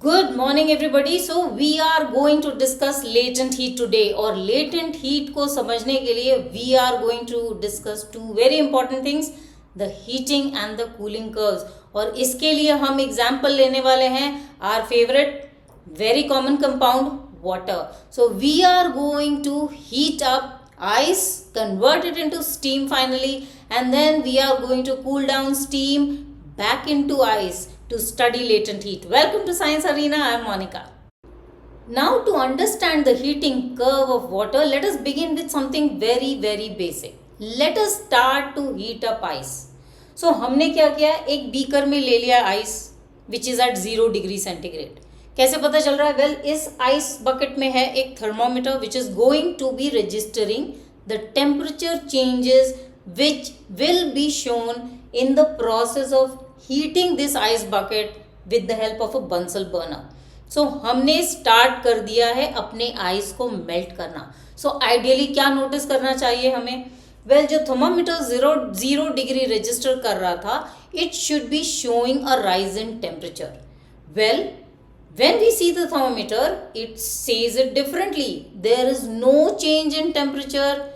Good morning everybody. So we are going to discuss latent heat today और latent heat को समझने के लिए we are going to discuss two very important things, the heating and the cooling curves. और इसके लिए हम example लेने वाले हैं our favorite very common compound water. So we are going to heat up ice, convert it into steam finally, and then we are going to cool down steam back into ice to study latent heat. Welcome to Science Arena. I am Monica. Now to understand the heating curve of water, let us begin with something very basic. Let us start to heat up ice. So हमने क्या किया, एक beaker में ले लिया ice which is at 0 degree centigrade. कैसे पता चल रहा है? Well, इस ice bucket में है एक thermometer which is going to be registering the temperature changes which will be shown in the process of heating this ice bucket with the help of a Bunsen burner. So हमने start कर दिया है अपने ice को melt करना. So ideally क्या notice करना चाहिए हमें? Well, जो थर्मामीटर जीरो डिग्री रजिस्टर कर रहा था, it should be showing a rise in temperature. Well, when we see the thermometer, it says it differently. There is no change in temperature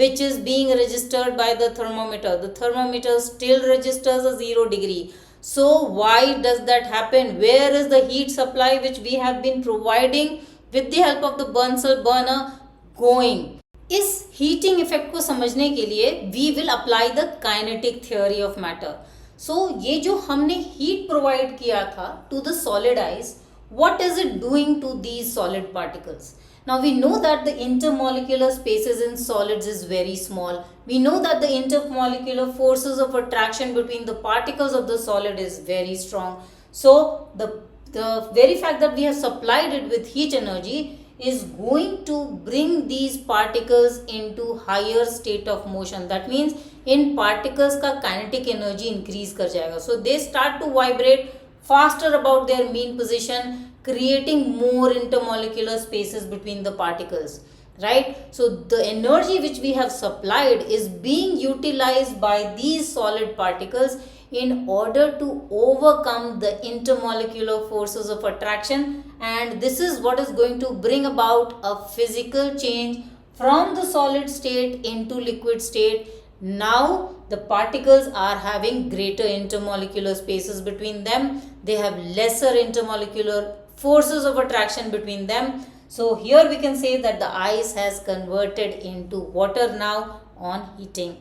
which is being registered by the thermometer. The thermometer still registers a 0 degree. So why does that happen? Where is the heat supply which we have been providing with the help of the Bunsen burner going? इस heating effect को समझने के लिए we will apply the kinetic theory of matter. So ये जो हमने heat provide किया था to the solid ice, what is it doing to these solid particles? Now we know that the intermolecular spaces in solids is very small. We know that the intermolecular forces of attraction between the particles of the solid is very strong. So the very fact that we have supplied it with heat energy is going to bring these particles into higher state of motion. That means in particles का kinetic energy increase कर जाएगा. So they start to vibrate faster about their mean position, creating more intermolecular spaces between the particles, right? So the energy which we have supplied is being utilized by these solid particles in order to overcome the intermolecular forces of attraction, and this is what is going to bring about a physical change from the solid state into liquid state. Now the particles are having greater intermolecular spaces between them. They have lesser intermolecular forces of attraction between them. So here we can say that the ice has converted into water now on heating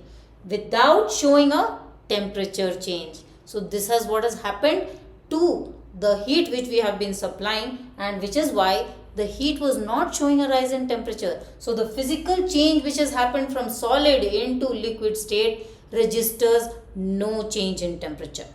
without showing a temperature change. So this is what has happened to the heat which we have been supplying, and which is why the heat was not showing a rise in temperature. So the physical change which has happened from solid into liquid state registers no change in temperature.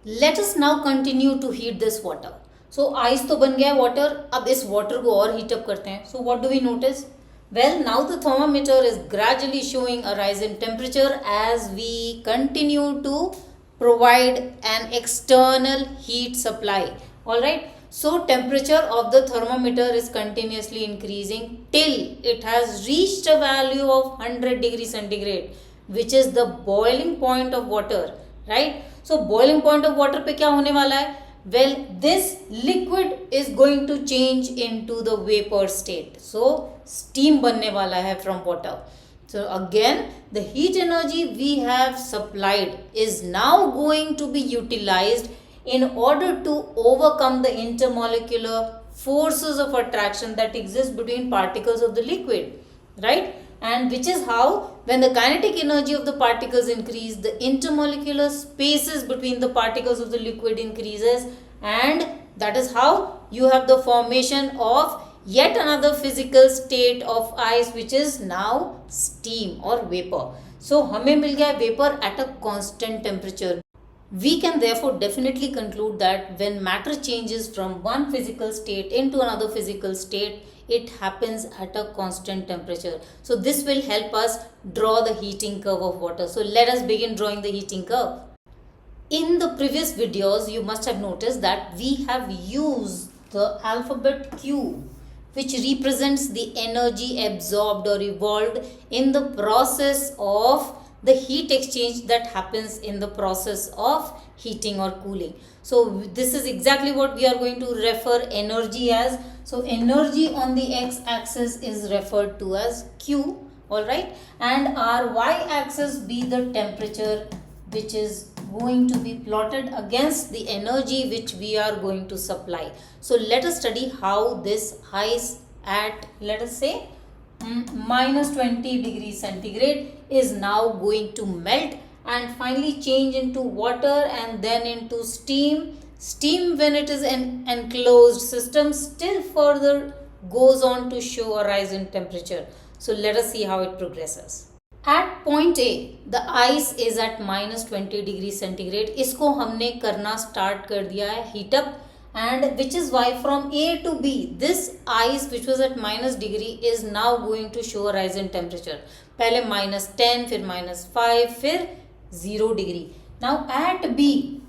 Let us now continue to heat this water. So ice तो बन गया water. अब इस water को और heat up करते हैं. So what do we notice? Well, now the thermometer is gradually showing a rise in temperature as we continue to provide an external heat supply. Alright. So temperature of the thermometer is continuously increasing till it has reached a value of 100 degrees centigrade, which is the boiling point of water, right? So boiling point of water पे क्या होने वाला है? Well, this liquid is going to change into the vapor state. So steam बनने वाला है from water. So again, the heat energy we have supplied is now going to be utilized in order to overcome the intermolecular forces of attraction that exist between particles of the liquid, right? And which is how, when the kinetic energy of the particles increase, the intermolecular spaces between the particles of the liquid increases, and that is how you have the formation of yet another physical state of ice, which is now steam or vapor. So हमें मिल गया vapor at a constant temperature. We can therefore definitely conclude that when matter changes from one physical state into another physical state, it happens at a constant temperature. So this will help us draw the heating curve of water. So let us begin drawing the heating curve. In the previous videos, you must have noticed that we have used the alphabet Q, which represents the energy absorbed or evolved in the process of the heat exchange that happens in the process of heating or cooling. So this is exactly what we are going to refer energy as. So energy on the x axis is referred to as Q, all right, and our y axis be the temperature, which is going to be plotted against the energy which we are going to supply. So let us study how this ice at, let us say, minus 20 degrees centigrade is now going to melt and finally change into water and then into steam. Steam, when it is an enclosed system, still further goes on to show a rise in temperature. So let us see how it progresses. At point A, the ice is at minus 20 degree centigrade. इसको हमने करना start कर दिया है heat up, and which is why from A to B, this ice which was at minus degree is now going to show a rise in temperature. पहले minus 10, फिर minus 5, फिर 0 degree. Now at B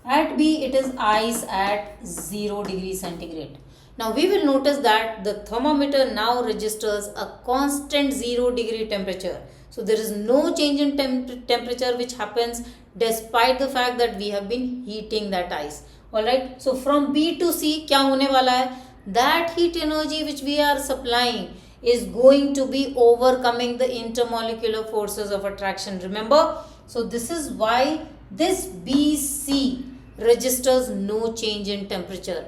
it is ice at 0 degree centigrade. Now we will notice that the thermometer now registers a constant 0 degree temperature. So there is no change in temperature which happens despite the fact that we have been heating that ice. Alright, so from B to C क्या होने वाला है? That heat energy which we are supplying is going to be overcoming the intermolecular forces of attraction. Remember? So this is why this BC registers no change in temperature.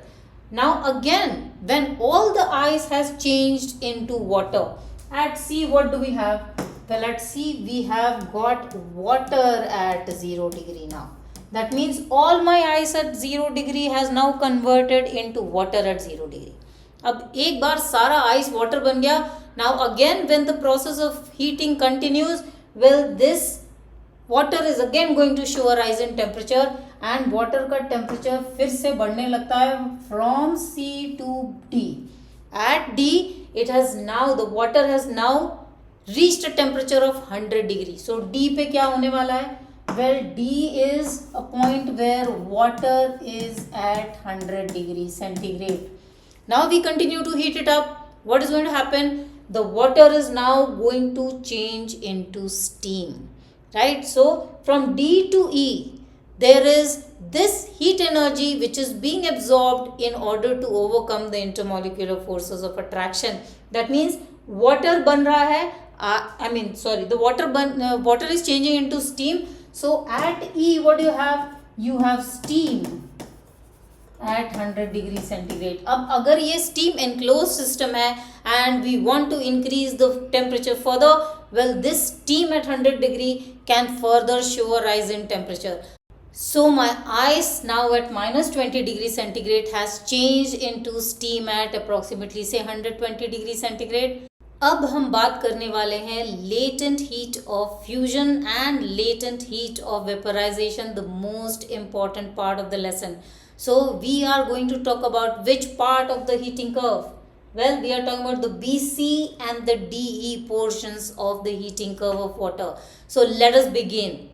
Now again, when all the ice has changed into water, at C what do we have? Well, at C we have got water at 0 degree now. That means all my ice at 0 degree has now converted into water at 0 degree. अब एक बार सारा ice water बन गया. Now again when the process of heating continues, well, this water is again going to show a rise in temperature and water का temperature फिर से बढ़ने लगता है from C to D. At D, it has now, the water has now reached a temperature of 100 degree. So D पे क्या होने वाला है? Well, D is a point where water is at 100 degrees centigrade. Now we continue to heat it up. What is going to happen? The water is now going to change into steam, right? So from D to E, there is this heat energy which is being absorbed in order to overcome the intermolecular forces of attraction. That means water ban raha hai, the water is changing into steam. So at E, what do you have? You have steam at 100 degree centigrade. अब अगर ये steam enclosed system है and we want to increase the temperature further, well, this steam at 100 degree can further show a rise in temperature. So my ice now at minus 20 degree centigrade has changed into steam at approximately say 120 degree centigrade. अब हम बात करने वाले हैं latent heat of fusion and latent heat of vaporization, the most important part of the lesson. So we are going to talk about which part of the heating curve? Well, we are talking about the BC and the DE portions of the heating curve of water. So let us begin.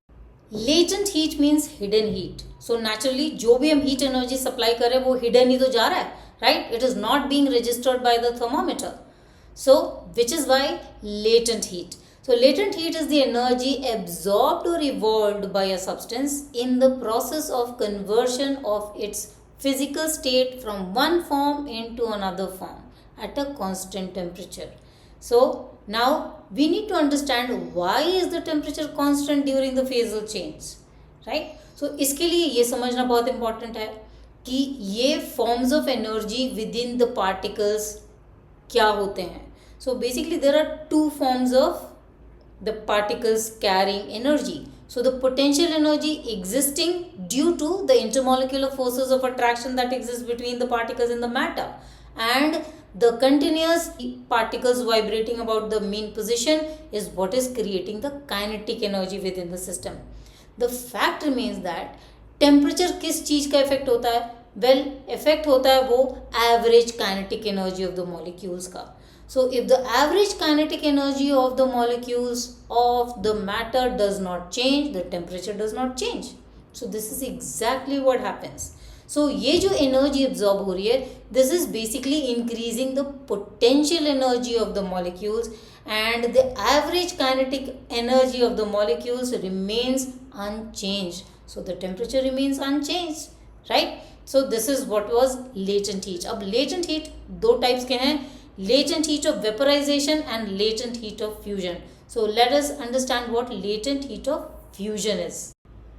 Latent heat means hidden heat. So naturally, जो भी हम heat energy supply कर रहे हैं वो hidden ही तो जा रहा है, right? It is not being registered by the thermometer. So, which is why latent heat. So, latent heat is the energy absorbed or evolved by a substance in the process of conversion of its physical state from one form into another form at a constant temperature. So, now we need to understand why is the temperature constant during the phasal change, right? So, इसके लिए ये समझना बहुत important है कि ये forms of energy within the particles क्या होते हैं. So basically there are two forms of the particles carrying energy. So the potential energy existing due to the intermolecular forces of attraction that exist between the particles in the matter, and the continuous particles vibrating about the mean position is what is creating the kinetic energy within the system. The fact remains that temperature किस चीज का effect होता है? Well, effect होता है वो average kinetic energy of the molecules का. So if the average kinetic energy of the molecules of the matter does not change, the temperature does not change. So this is exactly what happens. So ये जो energy absorb हो रही है, this is basically increasing the potential energy of the molecules, and the average kinetic energy of the molecules remains unchanged. So the temperature remains unchanged, right? So this is what was latent heat. अब latent heat दो types के हैं, latent heat of vaporization and latent heat of fusion. So let us understand what latent heat of fusion is.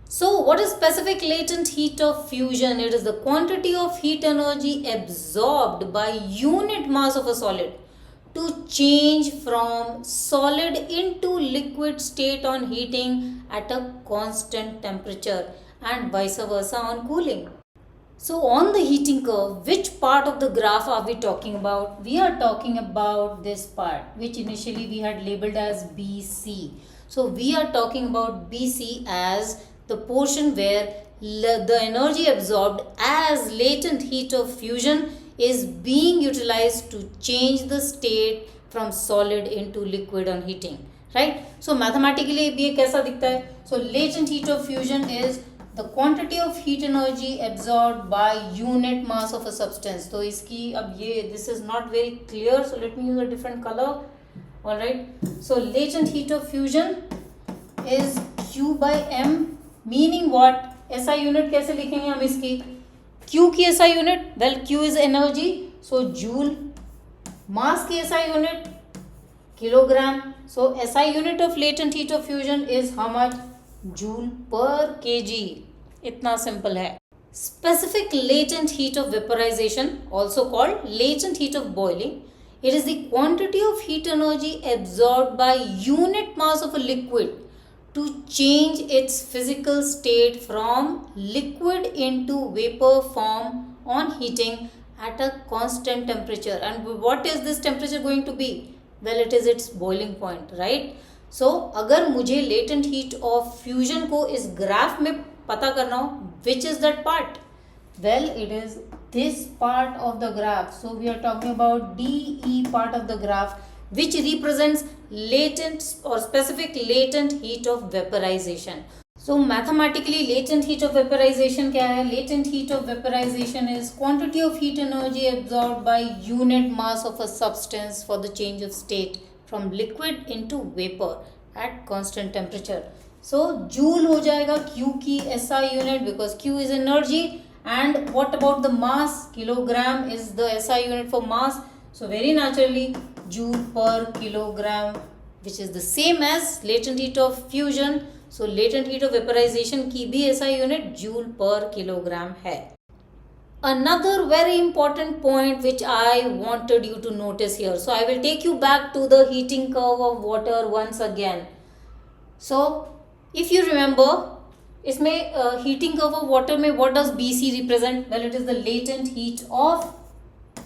So what is specific latent heat of fusion? It is the quantity of heat energy absorbed by unit mass of a solid to change from solid into liquid state on heating at a constant temperature and vice versa on cooling. So on the heating curve, which part of the graph are we talking about? We are talking about this part, which initially we had labeled as BC. So we are talking about BC as the portion where the energy absorbed as latent heat of fusion is being utilized to change the state from solid into liquid on heating, right? So mathematically ये कैसा दिखता है? So latent heat of fusion is the quantity of heat energy absorbed by unit mass of a substance. तो इसकी अब ये this is not very clear, so let me use a different color. All right. So latent heat of fusion is Q by M. Meaning what? SI unit कैसे लिखेंगे हम इसकी? Q की SI unit, well Q is energy, so joule. Mass की SI unit, kilogram. So SI unit of latent heat of fusion is how much? Joule per kg. इतना simple है. Specific latent heat of vaporization, also called latent heat of boiling. It is the quantity of heat energy absorbed by unit mass of a liquid to change its physical state from liquid into vapor form on heating at a constant temperature. And what is this temperature going to be? Well, it is its boiling point, right? So अगर मुझे latent heat of fusion को इस graph में पता करना हो, which is that part? Well, it is this part of the graph. So we are talking about DE part of the graph, which represents latent or specific latent heat of vaporization. So mathematically latent heat of vaporization क्या है? Latent heat of vaporization is quantity of heat energy absorbed by unit mass of a substance for the change of state from liquid into vapor at constant temperature. So joule हो जाएगा Q की SI unit because Q is energy, and what about the mass? Kilogram is the SI unit for mass. So very naturally joule per kilogram, which is the same as latent heat of fusion. So latent heat of vaporization की भी SI unit joule per kilogram है. Another very important point which I wanted you to notice here. So I will take you back to the heating curve of water once again. So if you remember, इसमें heating curve of water में what does BC represent? Well, it is the latent heat of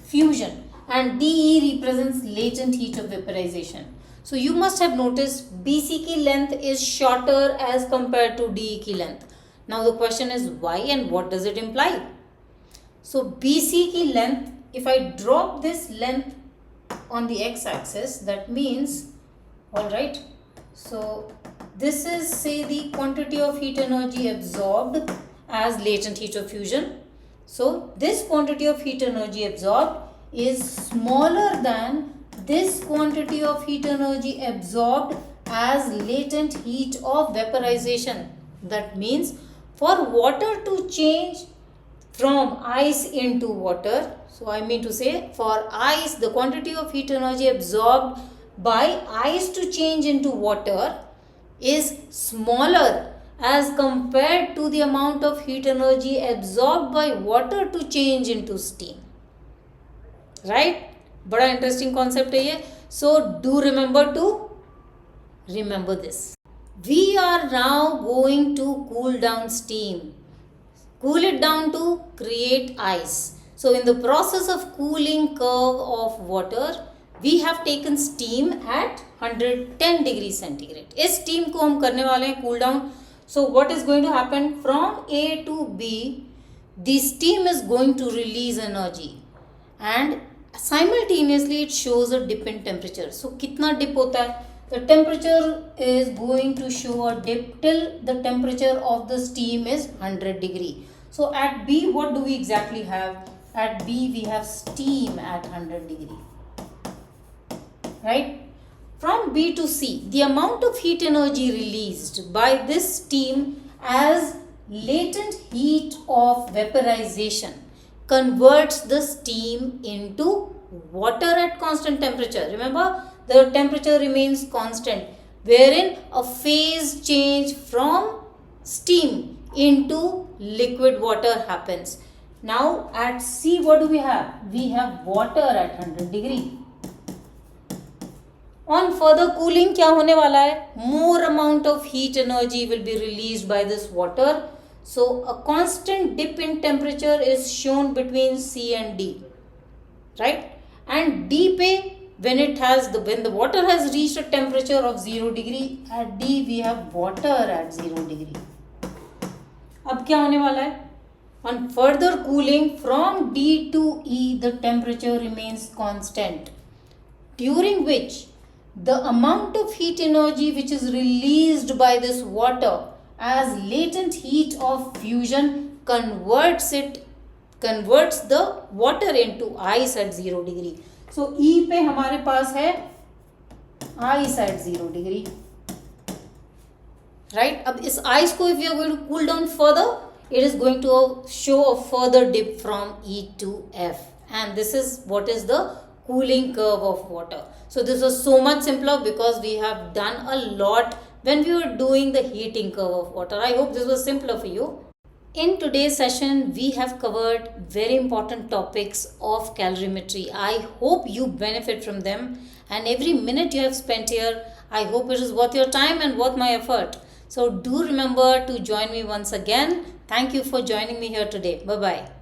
fusion, and DE represents latent heat of vaporization. So you must have noticed BC की length is shorter as compared to DE की length. Now the question is why and what does it imply? So BC की length, if I drop this length on the x-axis, that means, alright, so this is say the quantity of heat energy absorbed as latent heat of fusion. So this quantity of heat energy absorbed is smaller than this quantity of heat energy absorbed as latent heat of vaporization. That means for water to change from ice into water, so I mean to say for ice, the quantity of heat energy absorbed by ice to change into water is smaller as compared to the amount of heat energy absorbed by water to change into steam. Right? बड़ा interesting concept है ये. So do remember to remember this. We are now going to cool down steam. Cool it down to create ice. So in the process of cooling curve of water, we have taken steam at 110 degree centigrade. इस steam को हम करने वाले हैं cool down. So what is going to happen? From A to B, the steam is going to release energy, and simultaneously it shows a dip in temperature. So कितना dip होता है? The temperature is going to show a dip till the temperature of the steam is 100 degree. So at B, what do we exactly have? At B, we have steam at 100 degree. Right? From B to C, the amount of heat energy released by this steam as latent heat of vaporization converts the steam into water at constant temperature. Remember, the temperature remains constant, wherein a phase change from steam into liquid water happens. Now at C, what do we have? We have water at 100 degree. On further cooling, क्या होने वाला है? More amount of heat energy will be released by this water. So a constant dip in temperature is shown between C and D, right? And D पे when the water has reached a temperature of 0 degree, at D we have water at 0 degree. अब क्या होने वाला है? On further cooling from D to E, the temperature remains constant, during which the amount of heat energy which is released by this water as latent heat of fusion converts the water into ice at 0 degree. So E पे हमारे पास है ice at 0 degree, right? अब इस ice को if we are going to cool down further, it is going to show a further dip from E to F, and this is what is the cooling curve of water. So this was so much simpler because we have done a lot when we were doing the heating curve of water. I hope this was simpler for you. In today's session, we have covered very important topics of calorimetry. I hope you benefit from them, and every minute you have spent here, I hope it is worth your time and worth my effort. So do remember to join me once again. Thank you for joining me here today. Bye-bye.